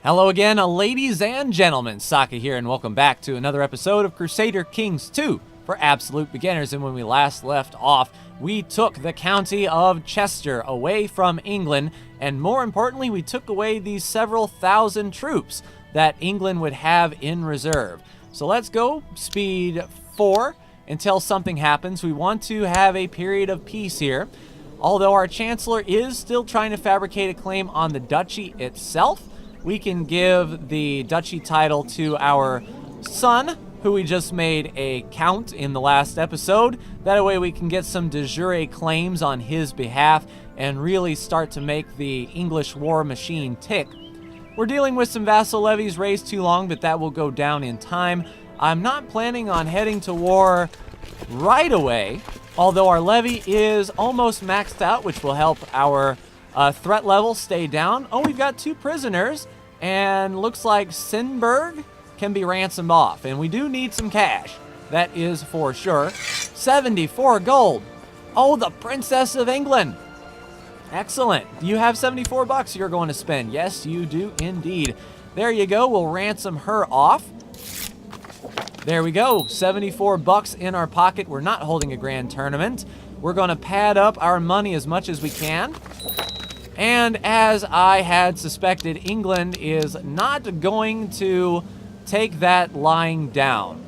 Hello again, ladies and gentlemen. Saka here, and welcome back to another episode of Crusader Kings 2 for absolute beginners. And when we last left off, we took the county of Chester away from England, and more importantly, we took away these several thousand troops that England would have in reserve. So let's go speed 4 until something happens. We want to have a period of peace here. Although our Chancellor is still trying to fabricate a claim on the duchy itself, we can give the duchy title to our son, who we just made a count in the last episode. That way we can get some de jure claims on his behalf and really start to make the English war machine tick. We're dealing with some vassal levies raised too long, but that will go down in time. I'm not planning on heading to war right away, although our levy is almost maxed out, which will help our threat level stay down. Oh, we've got 2 prisoners, and looks like Sinberg can be ransomed off, and we do need some cash. That is for sure. 74 gold. Oh, the Princess of England. Excellent. You have 74 bucks you're going to spend. Yes, you do indeed. There you go. We'll ransom her off. There we go. 74 bucks in our pocket. We're not holding a grand tournament. We're going to pad up our money as much as we can. And as I had suspected, England is not going to take that lying down.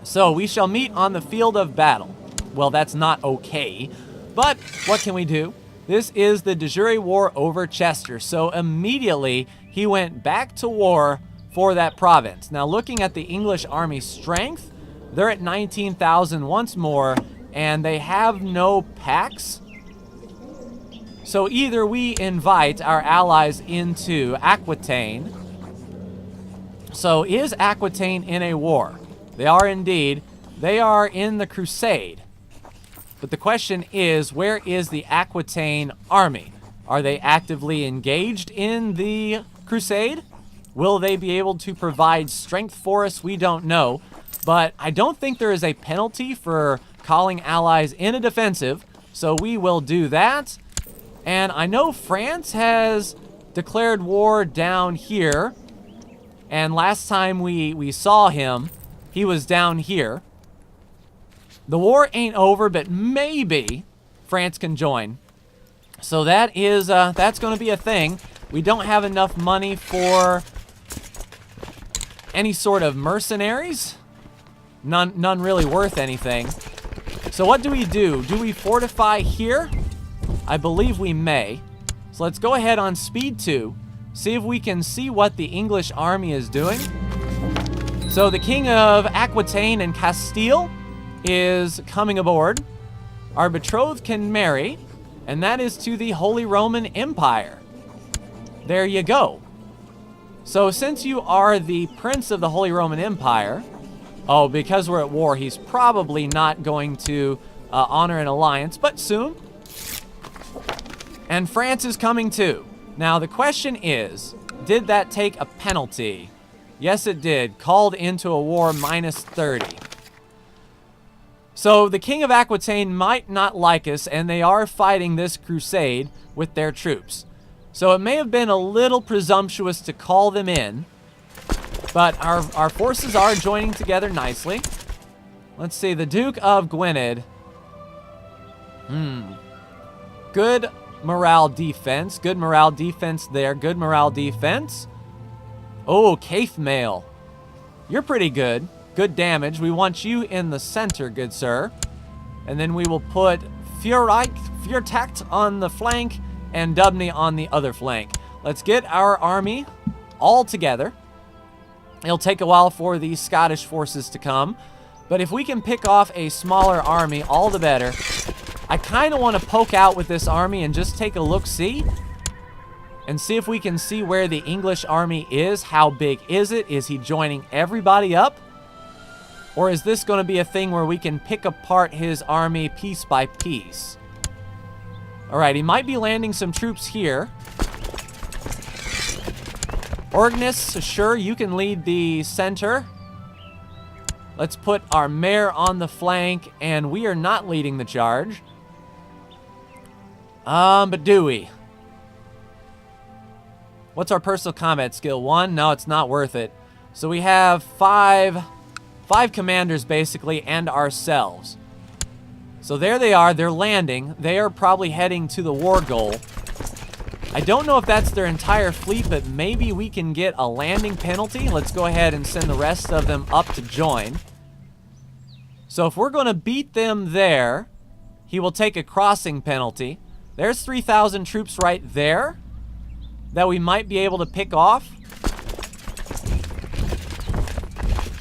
So we shall meet on the field of battle. Well, that's not okay, but what can we do? This is the de jure war over Chester, so immediately he went back to war for that province. Now, looking at the English army strength, they're at 19,000 once more, and they have no packs. So either we invite our allies into Aquitaine. So is Aquitaine in a war? They are indeed. They are in the Crusade. But the question is, where is the Aquitaine army? Are they actively engaged in the Crusade? Will they be able to provide strength for us? We don't know. But I don't think there is a penalty for calling allies in a defensive, so we will do that. And I know France has declared war down here. And last time we saw him, he was down here. The war ain't over, but maybe France can join. So that is that's going to be a thing. We don't have enough money for any sort of mercenaries. None really worth anything. So what do we do? Do we fortify here? I believe we may. So let's go ahead on speed 2. See if we can see what the English army is doing. So the King of Aquitaine and Castile is coming aboard. Our betrothed can marry, and that is to the Holy Roman Empire. There you go. So since you are the Prince of the Holy Roman Empire, oh, because we're at war, he's probably not going to honor an alliance, but soon. And France is coming too. Now the question is, did that take a penalty? Yes, it did. Called into a war -30. So the King of Aquitaine might not like us, and they are fighting this crusade with their troops. So it may have been a little presumptuous to call them in, but our forces are joining together nicely. Let's see, the Duke of Gwynedd. Good morale defense. Good morale defense there. Good morale defense. Oh, Caith Mail. You're pretty good. Good damage. We want you in the center, good sir. And then we will put Furtact on the flank and Dubney on the other flank. Let's get our army all together. It'll take a while for the Scottish forces to come, but if we can pick off a smaller army, all the better. I kind of want to poke out with this army and just take a look-see and see if we can see where the English army is. How big is it? Is he joining everybody up? Or is this going to be a thing where we can pick apart his army piece by piece? All right, he might be landing some troops here. Orgnus, sure, you can lead the center. Let's put our mayor on the flank, and we are not leading the charge. But do we? What's our personal combat skill? 1? No, it's not worth it. So we have five commanders, basically, and ourselves. So there they are. They're landing. They are probably heading to the war goal. I don't know if that's their entire fleet, but maybe we can get a landing penalty. Let's go ahead and send the rest of them up to join. So if we're going to beat them there, he will take a crossing penalty. There's 3,000 troops right there that we might be able to pick off.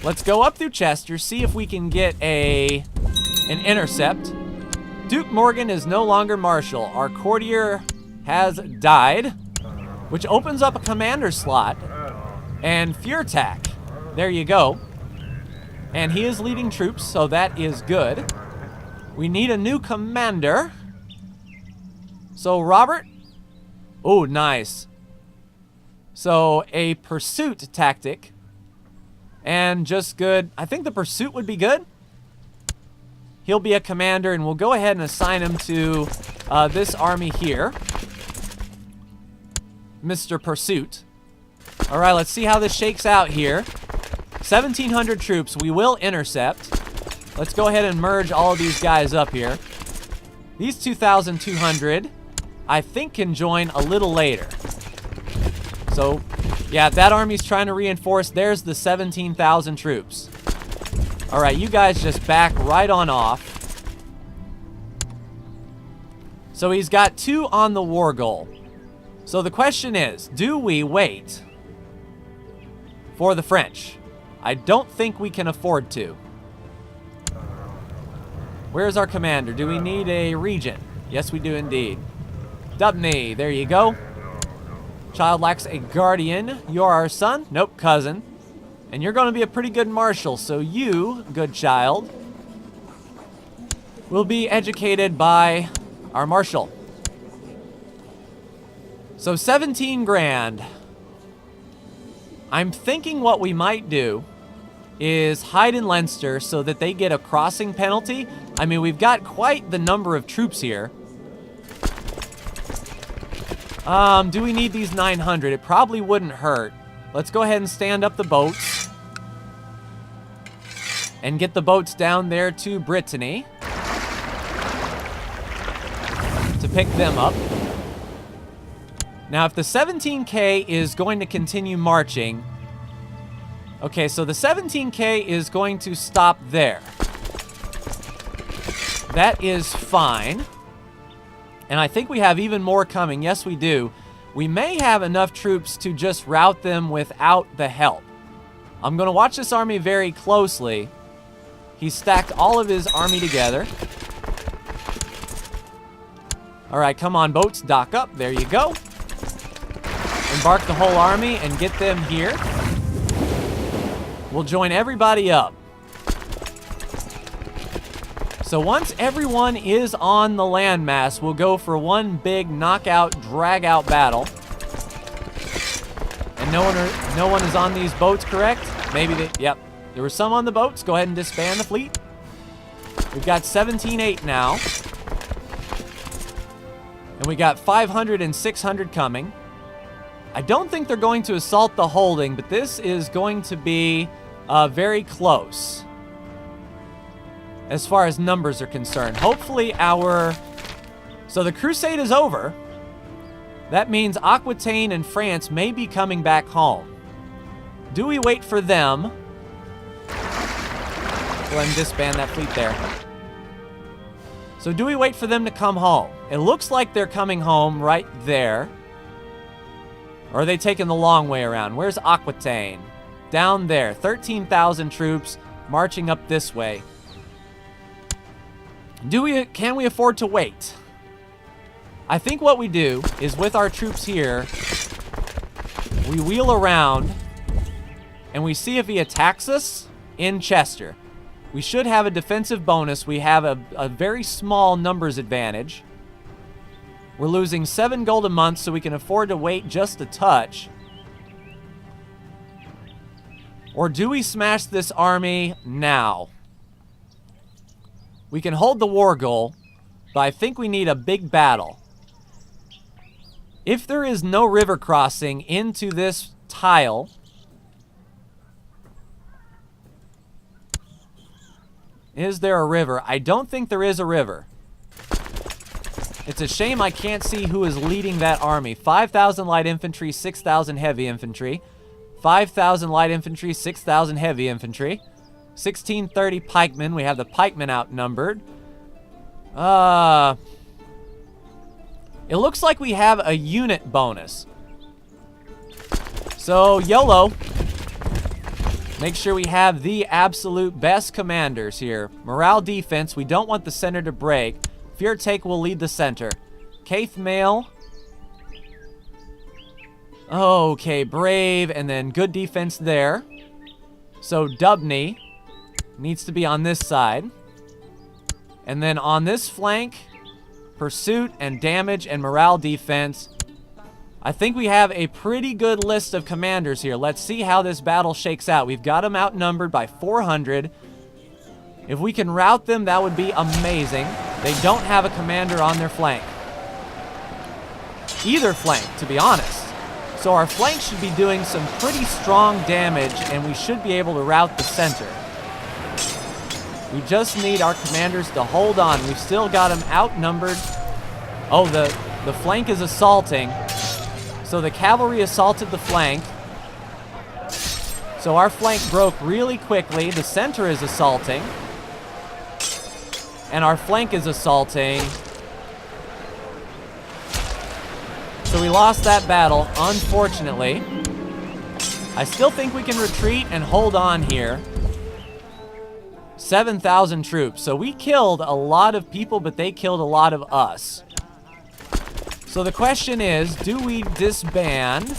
Let's go up through Chester, see if we can get an intercept. Duke Morgan is no longer Marshal. Our courtier has died, which opens up a commander slot. And Furtak, there you go. And he is leading troops, so that is good. We need a new commander. So Robert, oh, nice. So a pursuit tactic, and just good. I think the pursuit would be good. He'll be a commander, and we'll go ahead and assign him to this army here. Mr. Pursuit. All right, let's see how this shakes out here. 1,700 troops. We will intercept. Let's go ahead and merge all of these guys up here. These 2,200, I think, can join a little later. So, yeah, that army's trying to reinforce. There's the 17,000 troops. All right, you guys just back right on off. So he's got 2 on the war goal. So the question is, do we wait for the French? I don't think we can afford to. Where's our commander? Do we need a regent? Yes, we do indeed. Dubney, there you go. Child lacks a guardian. You're our son? Nope, cousin. And you're going to be a pretty good marshal, so you, good child, will be educated by our marshal. So 17 grand. I'm thinking what we might do is hide in Leinster so that they get a crossing penalty. I mean, we've got quite the number of troops here. Do we need these 900? It probably wouldn't hurt. Let's go ahead and stand up the boats and get the boats down there to Brittany to pick them up. Now, if the 17K is going to continue marching, okay, so the 17K is going to stop there. That is fine. And I think we have even more coming. Yes, we do. We may have enough troops to just rout them without the help. I'm going to watch this army very closely. He stacked all of his army together. All right, come on, boats, dock up. There you go. Embark the whole army and get them here. We'll join everybody up. So once everyone is on the landmass, we'll go for one big knockout, drag-out battle. And no one is on these boats, correct? Maybe they, yep. There were some on the boats. Go ahead and disband the fleet. We've got 17-8 now. And we got 500 and 600 coming. I don't think they're going to assault the holding, but this is going to be very close as far as numbers are concerned. Hopefully so the crusade is over. That means Aquitaine and France may be coming back home. Do we wait for them? Go ahead and disband that fleet there. So do we wait for them to come home? It looks like they're coming home right there. Or are they taking the long way around? Where's Aquitaine? Down there. 13,000 troops marching up this way. Can we afford to wait? I think what we do is with our troops here, we wheel around and we see if he attacks us in Chester. We should have a defensive bonus. We have a very small numbers advantage. We're losing 7 gold a month, so we can afford to wait just a touch. Or do we smash this army now? We can hold the war goal, but I think we need a big battle. If there is no river crossing into this tile, is there a river? I don't think there is a river. It's a shame I can't see who is leading that army. 5,000 light infantry, 6,000 heavy infantry. 5,000 light infantry, 6,000 heavy infantry. 1,630 pikemen. We have the pikemen outnumbered. It looks like we have a unit bonus. So, YOLO. Make sure we have the absolute best commanders here. Morale defense. We don't want the center to break. Fear take will lead the center. Caith Mail. Okay, brave, and then good defense there. So Dubney needs to be on this side. And then on this flank, pursuit and damage and morale defense. I think we have a pretty good list of commanders here. Let's see how this battle shakes out. We've got them outnumbered by 400. If we can rout them, that would be amazing. They don't have a commander on their flank. Either flank, to be honest. So our flank should be doing some pretty strong damage, and we should be able to rout the center. We just need our commanders to hold on. We've still got them outnumbered. Oh, the flank is assaulting. So the cavalry assaulted the flank. So our flank broke really quickly. The center is assaulting. And our flank is assaulting. So we lost that battle, unfortunately. I still think we can retreat and hold on here. 7,000 troops. So we killed a lot of people, but they killed a lot of us. So the question is, do we disband?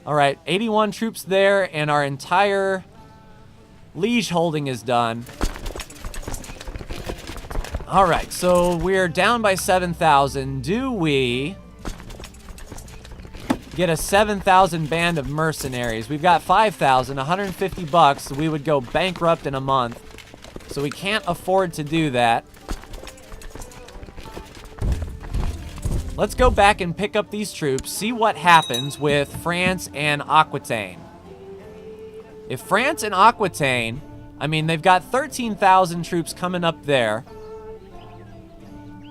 All right, 81 troops there, and our entire liege holding is done. All right, so we're down by 7,000. Do we get a 7,000 band of mercenaries? We've got 5,000, 150 bucks, so we would go bankrupt in a month. So we can't afford to do that. Let's go back and pick up these troops, see what happens with France and Aquitaine. If France and Aquitaine, I mean, they've got 13,000 troops coming up there.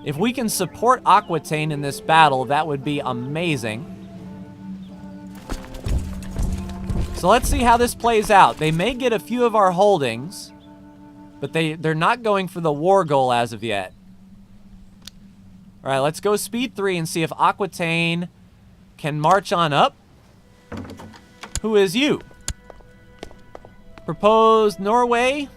If we can support Aquitaine in this battle, that would be amazing. So let's see how this plays out. They may get a few of our holdings, but they're not going for the war goal as of yet. All right, let's go speed 3 and see if Aquitaine can march on up. Who is you? Proposed Norway,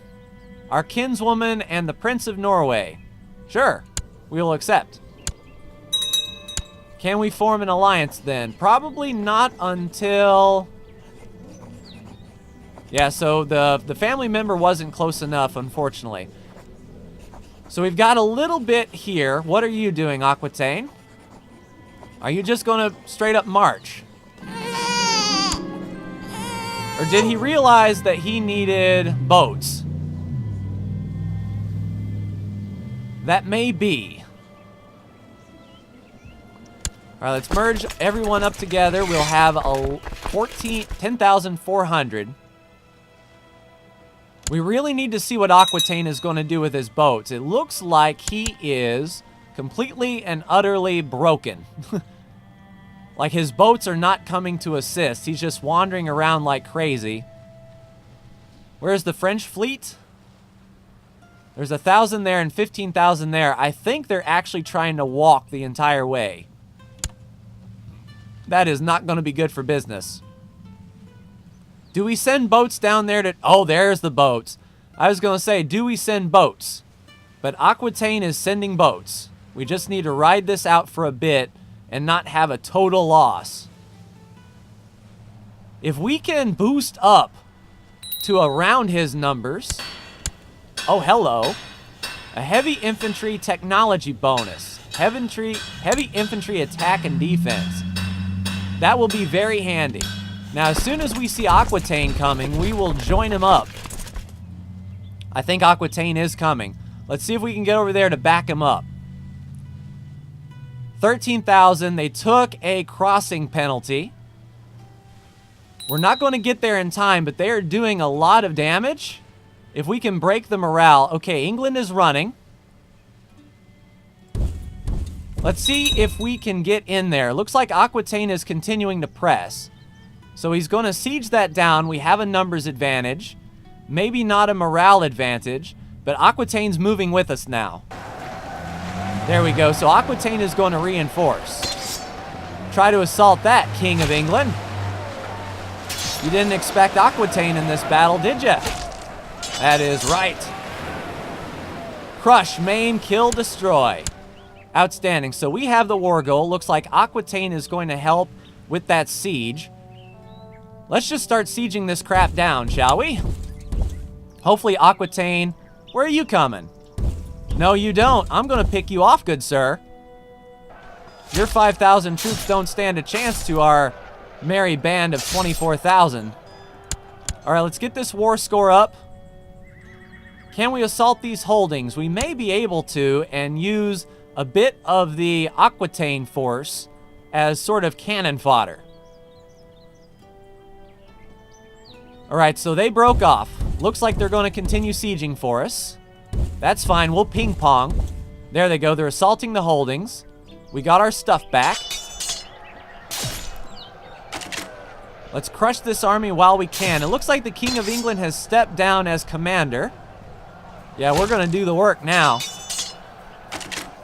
our kinswoman, and the Prince of Norway. Sure, we will accept. Can we form an alliance then? Probably not until... Yeah, so the family member wasn't close enough, unfortunately. So we've got a little bit here. What are you doing, Aquitaine? Are you just going to straight up march? Or did he realize that he needed boats? That may be. All right, let's merge everyone up together. We'll have a 10,400. We really need to see what Aquitaine is going to do with his boats. It looks like he is completely and utterly broken. Like his boats are not coming to assist. He's just wandering around like crazy. Where's the French fleet? There's 1,000 there and 15,000 there. I think they're actually trying to walk the entire way. That is not going to be good for business. Do we send boats down there to... Oh, there's the boats. I was going to say, do we send boats? But Aquitaine is sending boats. We just need to ride this out for a bit and not have a total loss. If we can boost up to around his numbers... Oh, hello. A heavy infantry technology bonus. Heavy infantry attack and defense. That will be very handy. Now, as soon as we see Aquitaine coming, we will join him up. I think Aquitaine is coming. Let's see if we can get over there to back him up. 13,000. They took a crossing penalty. We're not going to get there in time, but they are doing a lot of damage. If we can break the morale. Okay, England is running. Let's see if we can get in there. Looks like Aquitaine is continuing to press. So he's going to siege that down. We have a numbers advantage. Maybe not a morale advantage, but Aquitaine's moving with us now. There we go. So Aquitaine is going to reinforce. Try to assault that, King of England. You didn't expect Aquitaine in this battle, did you? That is right. Crush, maim, kill, destroy. Outstanding. So we have the war goal. Looks like Aquitaine is going to help with that siege. Let's just start sieging this crap down, shall we? Hopefully Aquitaine... Where are you coming? No, you don't. I'm going to pick you off, good sir. Your 5,000 troops don't stand a chance to our merry band of 24,000. All right, let's get this war score up. Can we assault these holdings? We may be able to and use a bit of the Aquitaine force as sort of cannon fodder. All right, so they broke off. Looks like they're going to continue sieging for us. That's fine. We'll ping pong. There they go. They're assaulting the holdings. We got our stuff back. Let's crush this army while we can. It looks like the King of England has stepped down as commander. Yeah, we're going to do the work now.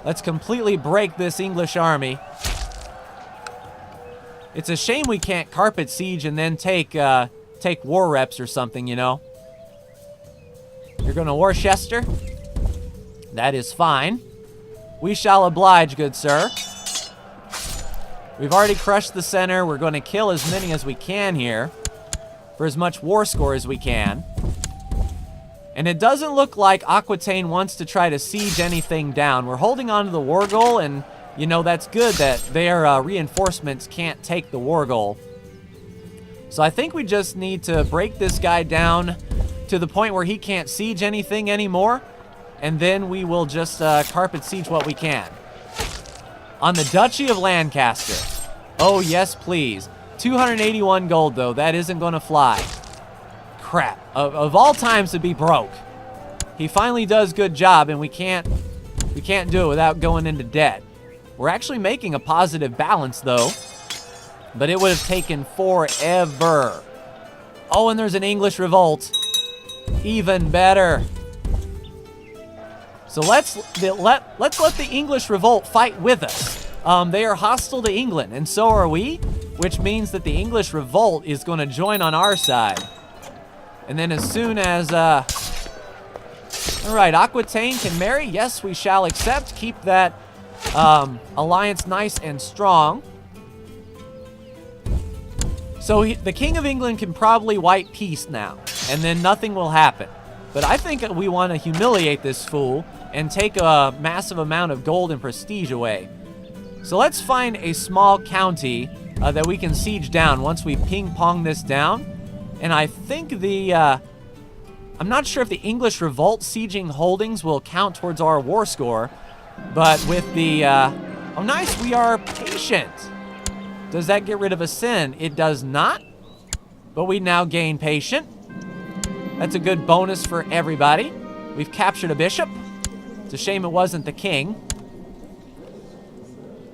Let's completely break this English army. It's a shame we can't carpet siege and then take war reps or something, you know. You're going to Worcester? That is fine. We shall oblige, good sir. We've already crushed the center. We're going to kill as many as we can here for as much war score as we can. And it doesn't look like Aquitaine wants to try to siege anything down. We're holding on to the war goal, and, you know, that's good that their reinforcements can't take the war goal. So I think we just need to break this guy down to the point where he can't siege anything anymore, and then we will just carpet siege what we can. On the Duchy of Lancaster. Oh, yes, please. 281 gold, though. That isn't going to fly. Crap. Of all times to be broke. He finally does good job, and we can't do it without going into debt. We're actually making a positive balance, though. But it would have taken forever. Oh, and there's an English revolt. Even better. So let's let the English revolt fight with us. They are hostile to England, and so are we, which means that the English revolt is going to join on our side. And then as soon as, all right, Aquitaine can marry. Yes, we shall accept. Keep that alliance nice and strong. So the King of England can probably wipe peace now, and then nothing will happen. But I think we want to humiliate this fool and take a massive amount of gold and prestige away. So let's find a small county that we can siege down once we ping-pong this down. And I think I'm not sure if the English revolt sieging holdings will count towards our war score, but with the, oh nice, we are patient. Does that get rid of a sin? It does not, but we now gain patient. That's a good bonus for everybody. We've captured a bishop. It's a shame it wasn't the king.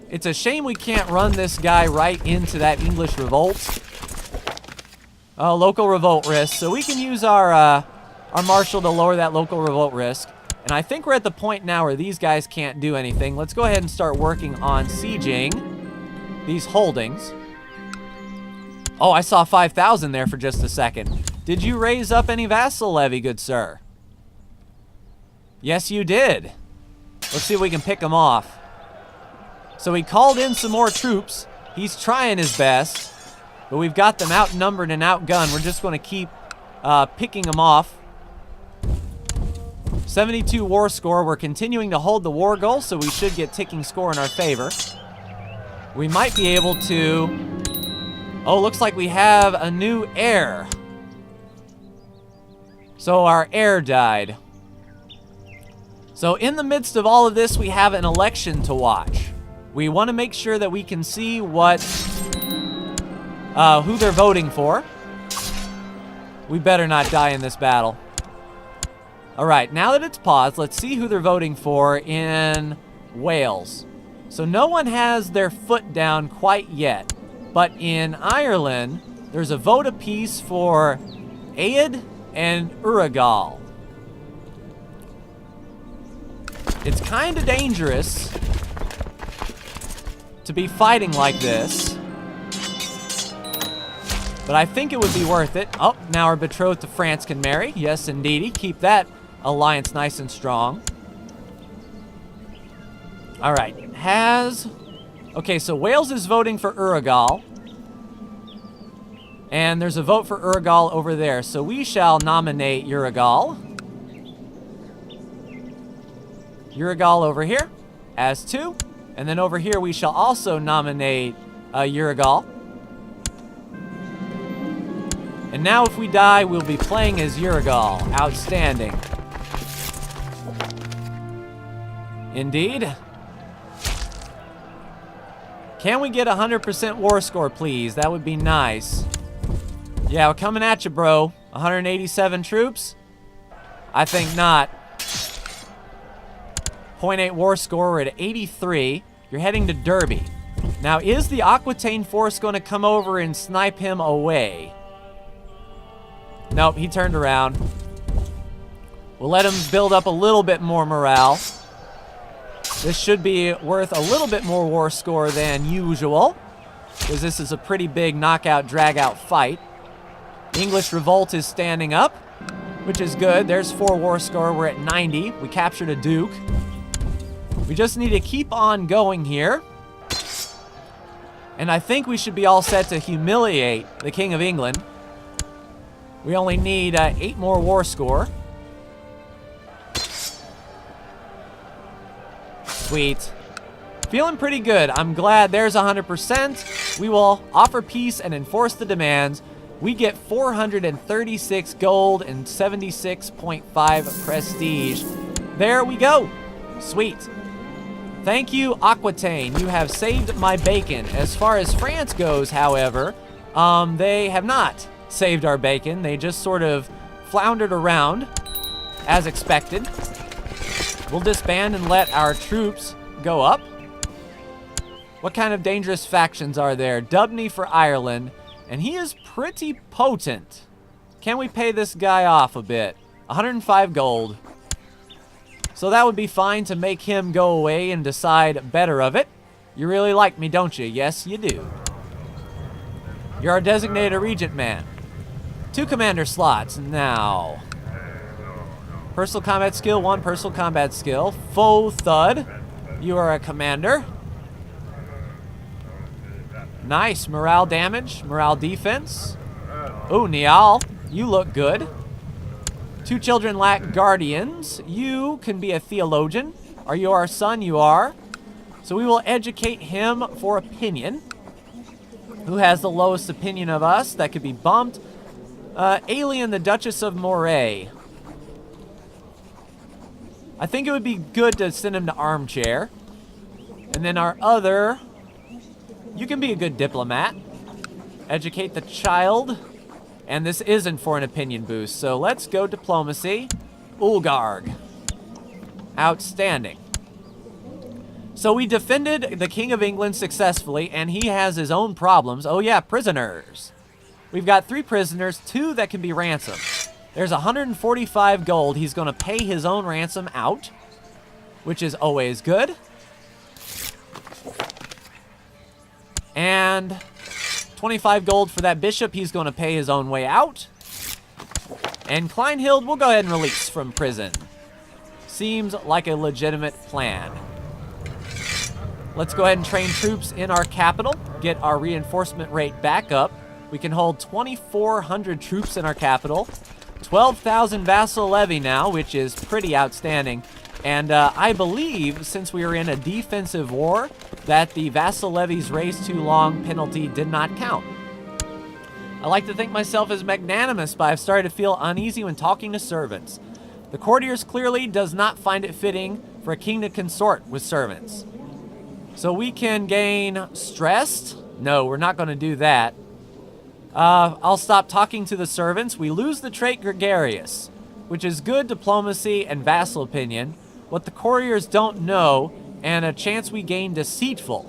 It's a shame we can't run this guy right into that English revolt. Oh, local revolt risk. So we can use our marshal to lower that local revolt risk. And I think we're at the point now where these guys can't do anything. Let's go ahead and start working on sieging these holdings. Oh, I saw 5,000 there for just a second. Did you raise up any vassal levy, good sir? Yes, you did. Let's see if we can pick him off. So he called in some more troops. He's trying his best, but we've got them outnumbered and outgunned. We're just going to keep picking them off. 72 war score. We're continuing to hold the war goal, so we should get ticking score in our favor. We might be able to... Oh, looks like we have a new heir. So our heir died. So in the midst of all of this, we have an election to watch. We want to make sure that we can see who they're voting for. We better not die in this battle. All right, now that it's paused, let's see who they're voting for in Wales. So no one has their foot down quite yet. But in Ireland, there's a vote apiece for Aed and Uragal. It's kind of dangerous to be fighting like this, but I think it would be worth it. Oh, now our betrothed to France can marry. Yes, indeedy. Keep that alliance nice and strong. All right. Okay, so Wales is voting for Uragal. And there's a vote for Uragal over there. So we shall nominate Uragal. Uragal over here as 2. And then over here we shall also nominate Uragal. And now if we die, we'll be playing as Uragal. Outstanding. Indeed. Can we get 100% war score, please? That would be nice. Yeah, we're coming at you, bro. 187 troops? I think not. 0.8 war score, we're at 83. You're heading to Derby. Now, is the Aquitaine force going to come over and snipe him away? Nope, he turned around. We'll let him build up a little bit more morale. This should be worth a little bit more war score than usual, because this is a pretty big knockout, drag-out fight. English revolt is standing up, which is good. There's 4 war score. We're at 90. We captured a duke. We just need to keep on going here. And I think we should be all set to humiliate the King of England. We only need 8 more war score. Sweet. Feeling pretty good. I'm glad there's 100%. We will offer peace and enforce the demands. We get 436 gold and 76.5 prestige. There we go. Sweet. Thank you, Aquitaine. You have saved my bacon. As far as France goes, however, they have not saved our bacon. They just sort of floundered around, as expected. We'll disband and let our troops go up. What kind of dangerous factions are there? Dubney for Ireland, and he is pretty potent. Can we pay this guy off a bit? 105 gold. So that would be fine to make him go away and decide better of it. You really like me, don't you? Yes, you do. You're our designated regent man. 2 commander slots. Now, personal combat skill, 1 personal combat skill. Faux thud. You are a commander. Nice. Morale damage. Morale defense. Ooh, Niall. You look good. 2 children lack guardians. You can be a theologian. Are you our son? You are. So we will educate him for opinion. Who has the lowest opinion of us? That could be bumped. Alien, the Duchess of Moray. I think it would be good to send him to Armchair. And then our other... You can be a good diplomat. Educate the child. And this isn't for an opinion boost, so let's go diplomacy. Ulgarg. Outstanding. So we defended the King of England successfully, and he has his own problems. Oh yeah, prisoners. We've got 3 prisoners, 2 that can be ransomed. There's 145 gold. He's going to pay his own ransom out, which is always good. And 25 gold for that bishop. He's going to pay his own way out. And Kleinhild will go ahead and release from prison. Seems like a legitimate plan. Let's go ahead and train troops in our capital. Get our reinforcement rate back up. We can hold 2,400 troops in our capital. 12,000 vassal levy now, which is pretty outstanding. And I believe, since we are in a defensive war, that the vassal levy's raised too long penalty did not count. I like to think myself as magnanimous, but I've started to feel uneasy when talking to servants. The courtiers clearly does not find it fitting for a king to consort with servants. So we can gain stressed. No, we're not going to do that. I'll stop talking to the servants. We lose the trait gregarious, which is good diplomacy and vassal opinion. What the courtiers don't know, and a chance we gain deceitful,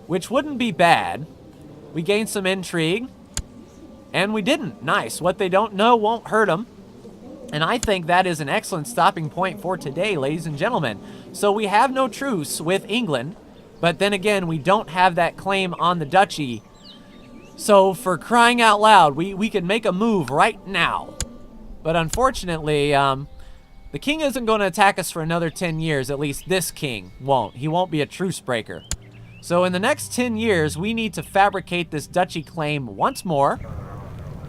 which wouldn't be bad. We gain some intrigue, and we didn't. Nice. What they don't know won't hurt them. And I think that is an excellent stopping point for today, ladies and gentlemen. So we have no truce with England, but then again, we don't have that claim on the duchy. So for crying out loud, we could make a move right now. But unfortunately, the king isn't going to attack us for another 10 years. At least this king won't. He won't be a truce breaker. So in the next 10 years, we need to fabricate this duchy claim once more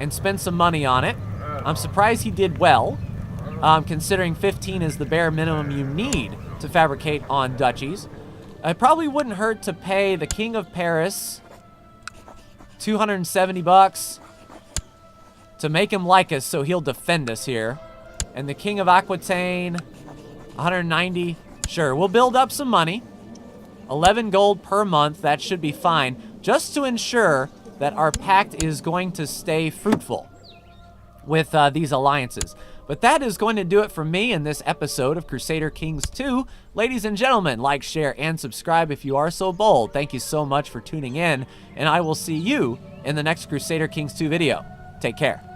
and spend some money on it. I'm surprised he did well, considering 15 is the bare minimum you need to fabricate on duchies. It probably wouldn't hurt to pay the King of Paris 270 bucks to make him like us so he'll defend us here. And the King of Aquitaine, 190. Sure, we'll build up some money. 11 gold per month, that should be fine, just to ensure that our pact is going to stay fruitful with these alliances. But that is going to do it for me in this episode of Crusader Kings 2. Ladies and gentlemen, like, share, and subscribe if you are so bold. Thank you so much for tuning in, and I will see you in the next Crusader Kings 2 video. Take care.